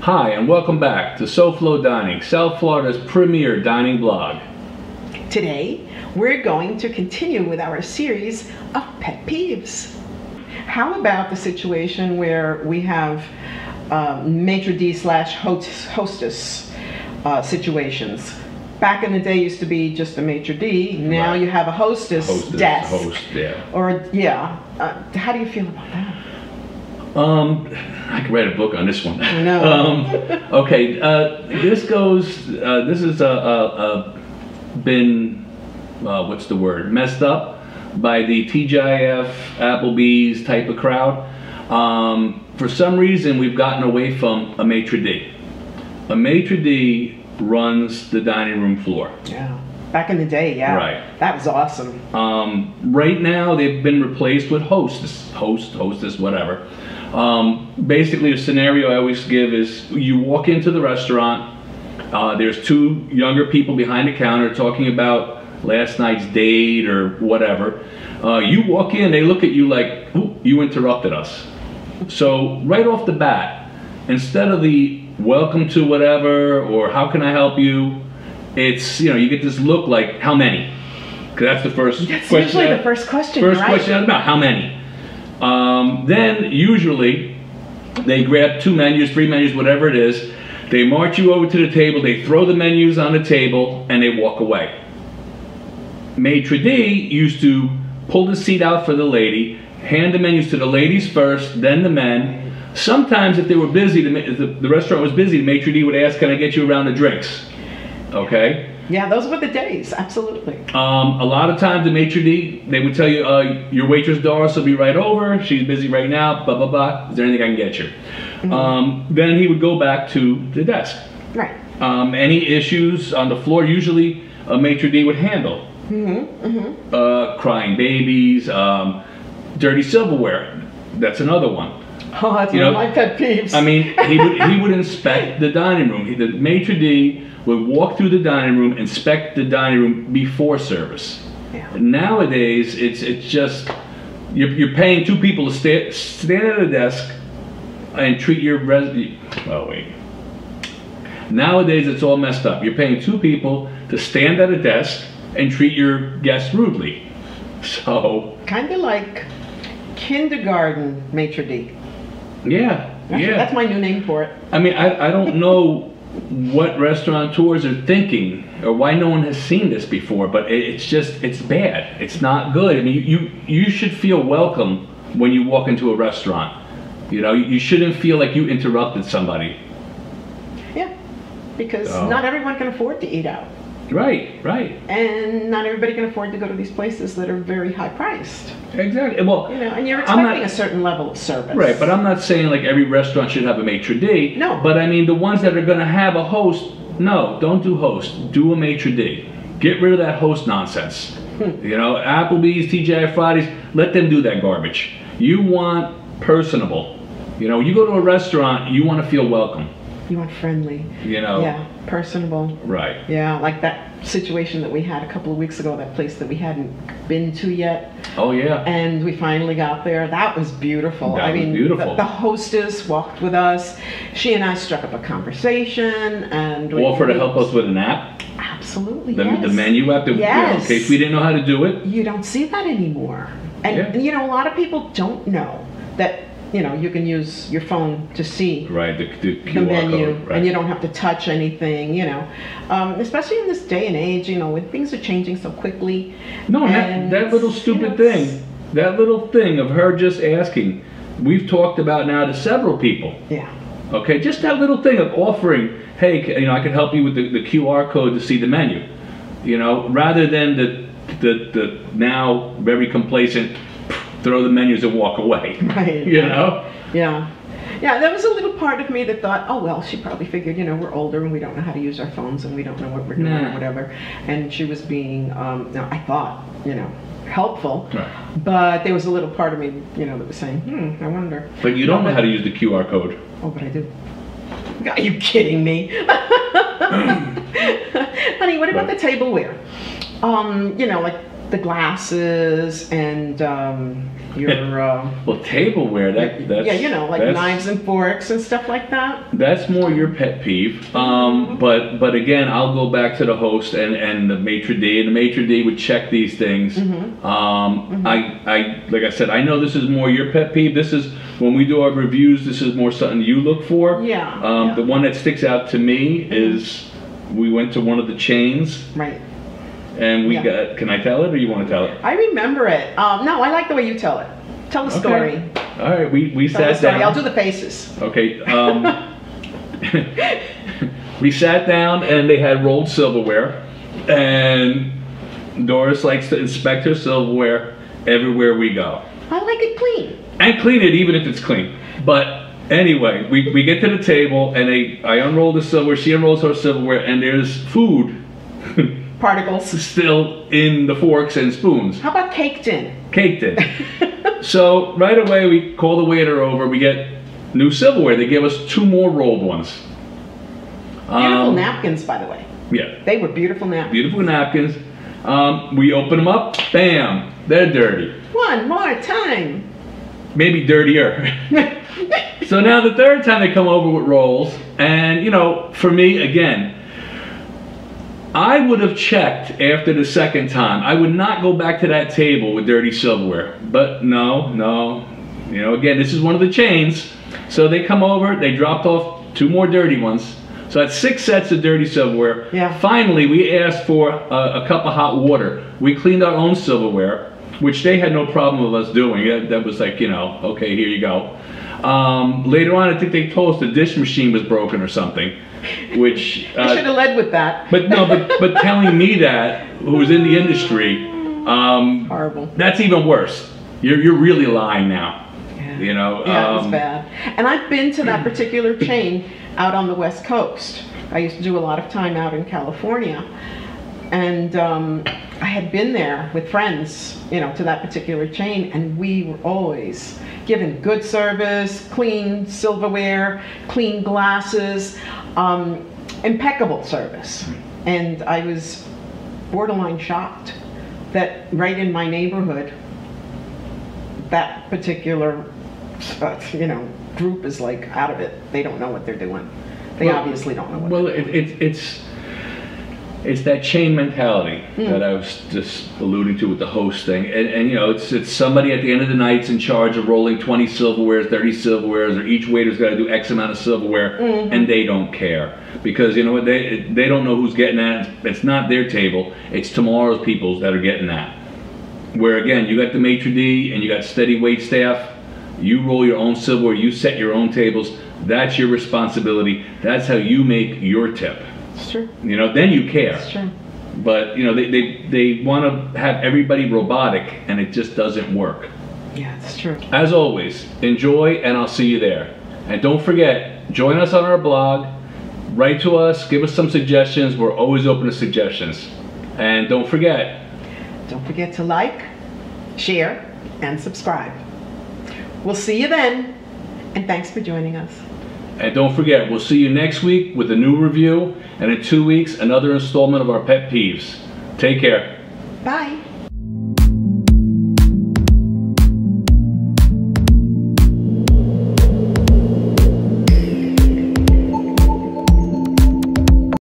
Hi, and welcome back to SoFloDining's, South Florida's premier dining blog. Today, we're going to continue with our series of pet peeves. How about the situation where we have maitre d' hostess situations? Back in the day, used to be just a maitre d'. Now you have a hostess desk. Or how do you feel about that? I could write a book on this one. No. Okay, this has been, what's the word, messed up by the TGIF, Applebee's type of crowd. For some reason, we've gotten away from a maitre d'. A maitre d' runs the dining room floor. Yeah. Back in the day, yeah. Right. That was awesome. Right now, they've been replaced with hostess, whatever. Basically, the scenario I always give is you walk into the restaurant, there's two younger people behind the counter talking about last night's date or whatever. You walk in, they look at you like, ooh, you interrupted us. So right off the bat, instead of the welcome to whatever or how can I help you, it's, you get this look like, how many? Because that's the first question. That's usually the first question, First right? question about how many. Then usually they grab 2 menus, 3 menus, whatever it is. They march you over to the table, they throw the menus on the table, and they walk away. Maitre d' used to pull the seat out for the lady, hand the menus to the ladies first, then the men. Sometimes if they were busy, the restaurant was busy, the maitre d' would ask, can I get you a round of drinks? Okay? Yeah, those were the days, absolutely. A lot of times the maitre d', they would tell you, your waitress Doris will be right over, she's busy right now, blah, blah, blah. Is there anything I can get you? Mm-hmm. Then he would go back to the desk. Right. Any issues on the floor, usually a maitre d' would handle. Mm-hmm. Mm-hmm. Crying babies, dirty silverware, that's another one. Oh, that's one of my pet peeves. I mean, he would inspect the dining room. The maitre d' would walk through the dining room, inspect the dining room before service. Yeah. Nowadays, it's just you're paying 2 people to stand at a desk and treat your Nowadays, it's all messed up. You're paying 2 people to stand at a desk and treat your guests rudely. So kind of like kindergarten maitre d'. Yeah, That's my new name for it. I mean, I don't know what restaurateurs are thinking or why no one has seen this before, but it's bad. It's not good. I mean, you should feel welcome when you walk into a restaurant. You shouldn't feel like you interrupted somebody. Yeah, because not everyone can afford to eat out. Right, right. And not everybody can afford to go to these places that are very high priced. Exactly. Well, and you're expecting a certain level of service. Right, but I'm not saying like every restaurant should have a maitre d'. No. But I mean the ones that are going to have a host, no, don't do host. Do a maitre d'. Get rid of that host nonsense. Applebee's, TGI Fridays, let them do that garbage. You want personable. You go to a restaurant, you want to feel welcome. You want friendly. Yeah, personable. Right. Yeah, like that situation that we had a couple of weeks ago, that place that we hadn't been to yet. Oh, yeah. And we finally got there. That was beautiful. That was beautiful. The hostess walked with us. She and I struck up a conversation and we offered to help us with an app. Absolutely, the yes. The menu app, in case we didn't know how to do it. You don't see that anymore. And a lot of people don't know that you can use your phone to see the QR menu, code, right. And you don't have to touch anything, especially in this day and age, when things are changing so quickly. No, that little stupid thing, that little thing of her just asking, we've talked about now to several people. Yeah. Okay, just that little thing of offering, hey, I can help you with the QR code to see the menu, rather than the now very complacent, throw the menus and walk away. Right. Yeah. Yeah, there was a little part of me that thought, oh well, she probably figured, we're older and we don't know how to use our phones and we don't know what we're doing or whatever. And she was being, I thought, helpful. Right. But there was a little part of me, that was saying, I wonder. But you don't know how to use the QR code. Oh, but I do. Are you kidding me? Honey, what about the tableware? Like the glasses and your well, tableware. That's yeah, you know, like knives and forks and stuff like that. That's more your pet peeve. But again, I'll go back to the host and the maitre d'. And the maitre d' would check these things. I like I said, I know this is more your pet peeve. This is when we do our reviews. This is more something you look for. Yeah. The one that sticks out to me is we went to one of the chains. Right. And we got, can I tell it or you want to tell it? I remember it. No, I like the way you tell it. Tell the story. All right, we sat down. I'll do the faces. Okay. We sat down and they had rolled silverware. And Doris likes to inspect her silverware everywhere we go. I like it clean. And clean it even if it's clean. But anyway, we get to the table and I unroll the silverware, she unrolls her silverware, and there's food. Particles. Still in the forks and spoons. How about caked in? Caked in. So right away we call the waiter over, we get new silverware. They give us 2 more rolled ones. Beautiful napkins, by the way. Yeah. They were beautiful napkins. Beautiful napkins. We open them up, bam, they're dirty. One more time. Maybe dirtier. So now the third time they come over with rolls, and you know, for me, again, I would have checked after the second time. I would not go back to that table with dirty silverware. But no. You know, again, this is one of the chains. So they come over, they dropped off 2 more dirty ones. So that's 6 sets of dirty silverware. Yeah. Finally, we asked for a cup of hot water. We cleaned our own silverware, which they had no problem with us doing. That was like, you know, okay, here you go. Later on, I think they told us the dish machine was broken or something. Which I should have led with that. But no, but telling me that, who's in the industry, horrible. That's even worse. You're really lying now. Yeah. You know. Yeah, it was bad. And I've been to that particular chain out on the West Coast. I used to do a lot of time out in California, and I had been there with friends, you know, to that particular chain, and we were always given good service, clean silverware, clean glasses, impeccable service. And I was borderline shocked that right in my neighborhood, that particular, you know, group is like out of it. They don't know what they're doing. They obviously don't know what they're doing. It's that chain mentality that I was just alluding to with the host thing. And you know, it's somebody at the end of the night's in charge of rolling 20 silverwares, 30 silverwares, or each waiter's got to do X amount of silverware, and they don't care. Because you know what, they don't know who's getting that. It's not their table, it's tomorrow's people's that are getting that. Where again, you got the maitre d' and you got steady wait staff, you roll your own silverware, you set your own tables, that's your responsibility, that's how you make your tip. It's true. You know, then you care. It's true. But you know, they want to have everybody robotic, and it just doesn't work. Yeah, it's true. As always, enjoy, and I'll see you there. And don't forget, join us on our blog, write to us, give us some suggestions. We're always open to suggestions. And don't forget to like, share, and subscribe. We'll see you then, and thanks for joining us. And don't forget, we'll see you next week with a new review, and in 2 weeks, another installment of our Pet Peeves. Take care. Bye.